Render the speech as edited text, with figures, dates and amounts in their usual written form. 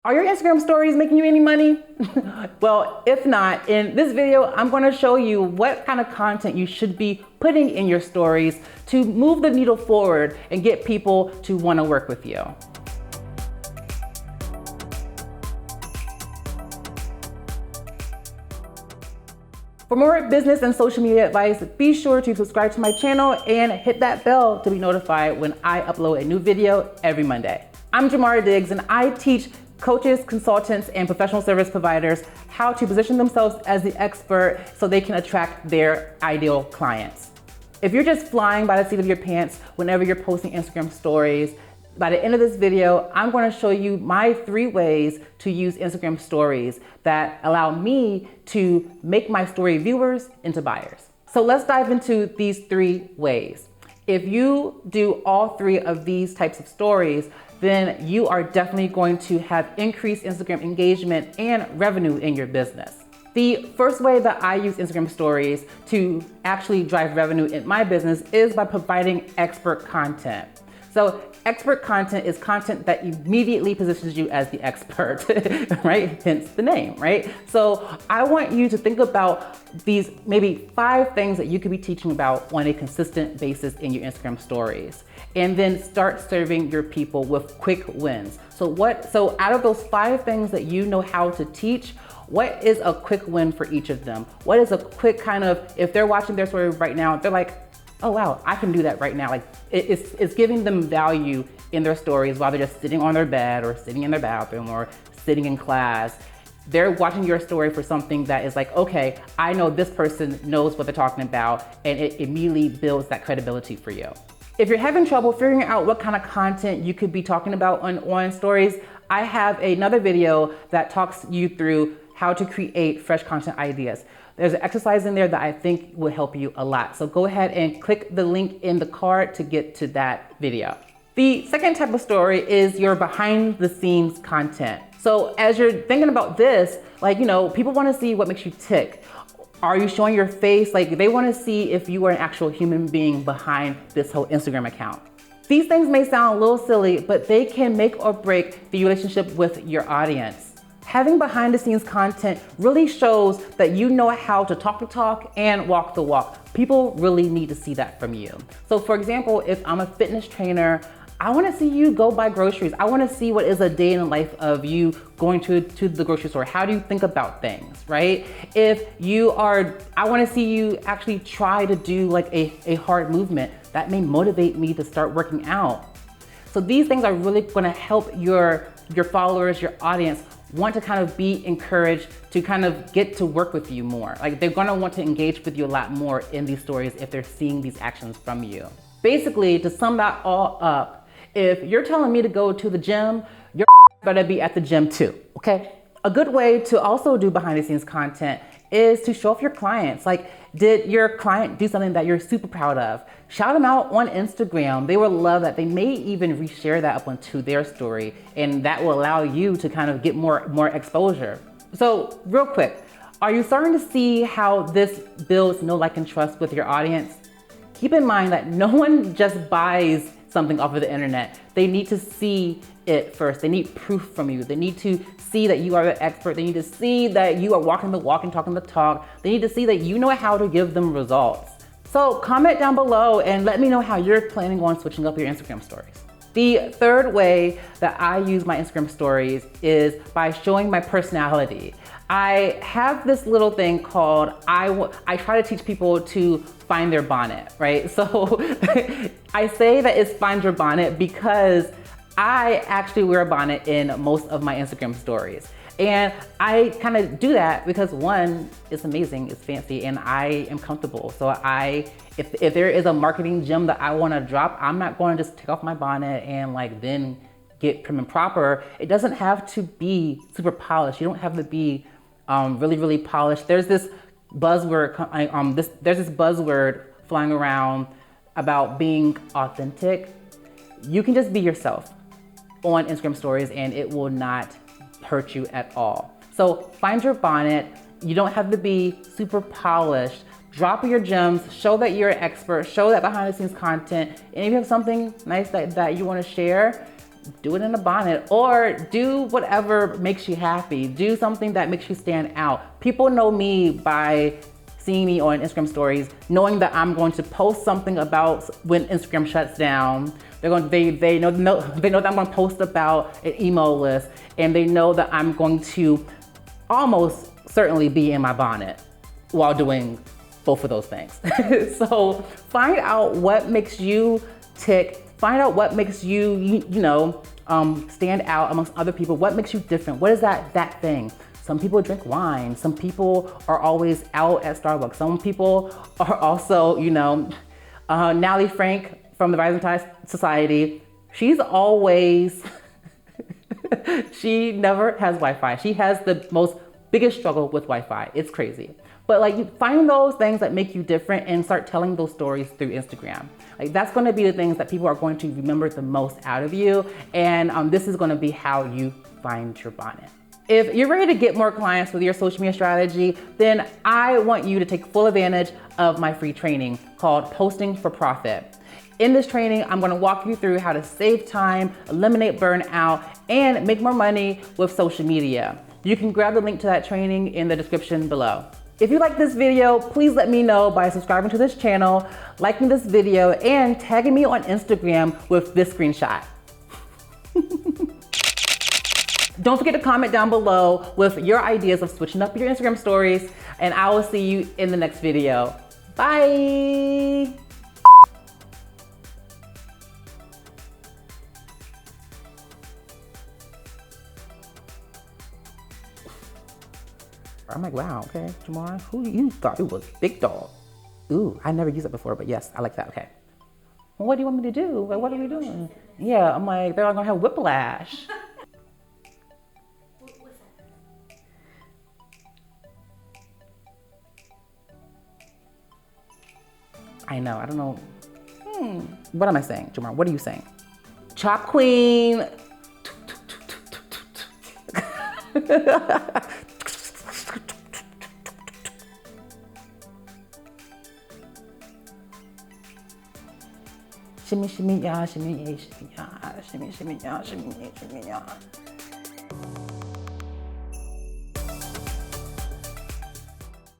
Are your Instagram stories making you any money? Well, if not, in this video, I'm going to show you what kind of content you should be putting in your stories to move the needle forward and get people to want to work with you. For more business and social media advice, be sure to subscribe to my channel and hit that bell to be notified when I upload a new video every Monday. I'm Jamara Diggs, and I teach coaches, consultants, and professional service providers how to position themselves as the expert so they can attract their ideal clients. If you're just flying by the seat of your pants whenever you're posting Instagram stories, by the end of this video, I'm going to show you my 3 ways to use Instagram stories that allow me to make my story viewers into buyers. So let's dive into these 3 ways. If you do all 3 of these types of stories, then you are definitely going to have increased Instagram engagement and revenue in your business. The first way that I use Instagram stories to actually drive revenue in my business is by providing expert content. So expert content is content that immediately positions you as the expert, right? Hence the name, right? So I want you to think about these maybe 5 things that you could be teaching about on a consistent basis in your Instagram stories, and then start serving your people with quick wins. So out of those 5 things that you know how to teach, what is a quick win for each of them? What is a quick kind of, if they're watching their story right now, they're like, oh wow, I can do that right now. Like it's giving them value in their stories while they're just sitting on their bed or sitting in their bathroom or sitting in class. They're watching your story for something that is like, okay, I know this person knows what they're talking about, and it immediately builds that credibility for you. If you're having trouble figuring out what kind of content you could be talking about on stories, I have another video that talks you through how to create fresh content ideas. There's an exercise in there that I think will help you a lot. So go ahead and click the link in the card to get to that video. The second type of story is your behind the scenes content. So as you're thinking about this, people want to see what makes you tick. Are you showing your face? They want to see if you are an actual human being behind this whole Instagram account. These things may sound a little silly, but they can make or break the relationship with your audience. Having behind the scenes content really shows that you know how to talk the talk and walk the walk. People really need to see that from you. So for example, if I'm a fitness trainer, I want to see you go buy groceries. I want to see what is a day in the life of you going to the grocery store. How do you think about things, right? I want to see you actually try to do like a hard movement. That may motivate me to start working out. So these things are really going to help your followers, your audience, want to kind of be encouraged to kind of get to work with you more. They're going to want to engage with you a lot more in these stories if they're seeing these actions from you. Basically, to sum that all up, if you're telling me to go to the gym, your better be at the gym too, okay? A good way to also do behind the scenes content is to show off your clients. Did your client do something that you're super proud of? Shout them out on Instagram. They will love that. They may even reshare that up onto their story, and that will allow you to kind of get more exposure. So real quick, are you starting to see how this builds know, like, and trust with your audience? Keep in mind that no one just buys something off of the internet. They need to see it first. They need proof from you. They need to see that you are the expert. They need to see that you are walking the walk and talking the talk. They need to see that you know how to give them results. So comment down below and let me know how you're planning on switching up your Instagram stories. The third way that I use my Instagram stories is by showing my personality. I have this little thing called, I try to teach people to find their bonnet, right? So I say that it's find your bonnet because I actually wear a bonnet in most of my Instagram stories. And I kind of do that because one, it's amazing, it's fancy, and I am comfortable. So if there is a marketing gem that I want to drop, I'm not going to just take off my bonnet and then get prim and proper. It doesn't have to be super polished. You don't have to be really, really polished. There's this buzzword, there's this buzzword flying around about being authentic. You can just be yourself on Instagram stories and it will not hurt you at all. So find your bonnet. You don't have to be super polished. Drop your gems, show that you're an expert, show that behind the scenes content. And if you have something nice that you want to share, do it in a bonnet, or do whatever makes you happy. Do something that makes you stand out. People know me by seeing me on Instagram stories, knowing that I'm going to post something about when Instagram shuts down. They know that I'm going to post about an email list, and they know that I'm going to almost certainly be in my bonnet while doing both of those things. So find out what makes you tick. Find out what makes you, stand out amongst other people. What makes you different? What is that thing? Some people drink wine. Some people are always out at Starbucks. Some people are also, Natalie Frank from the Rising Tide Society. She's always, she never has Wi-Fi. She has the biggest struggle with Wi-Fi. It's crazy. But you find those things that make you different and start telling those stories through Instagram. That's gonna be the things that people are going to remember the most out of you. And this is gonna be how you find your bonnet. If you're ready to get more clients with your social media strategy, then I want you to take full advantage of my free training called Posting for Profit. In this training, I'm gonna walk you through how to save time, eliminate burnout, and make more money with social media. You can grab the link to that training in the description below. If you like this video, please let me know by subscribing to this channel, liking this video, and tagging me on Instagram with this screenshot. Don't forget to comment down below with your ideas of switching up your Instagram stories, and I will see you in the next video. Bye. I'm like, wow, okay, Jamar, who you thought it was? Big dog. Ooh, I never used it before, but yes, I like that, okay. Well, what do you want me to do? Like, what are we doing? Yeah, I'm like, they're all gonna have whiplash. I know, I don't know. What am I saying, Jamar? What are you saying? Chop queen. Shimmy, shimmy, ya, shimmy, ya, shimmy, ya, shimmy, shimmy, ya, shimmy, shimmy, ya.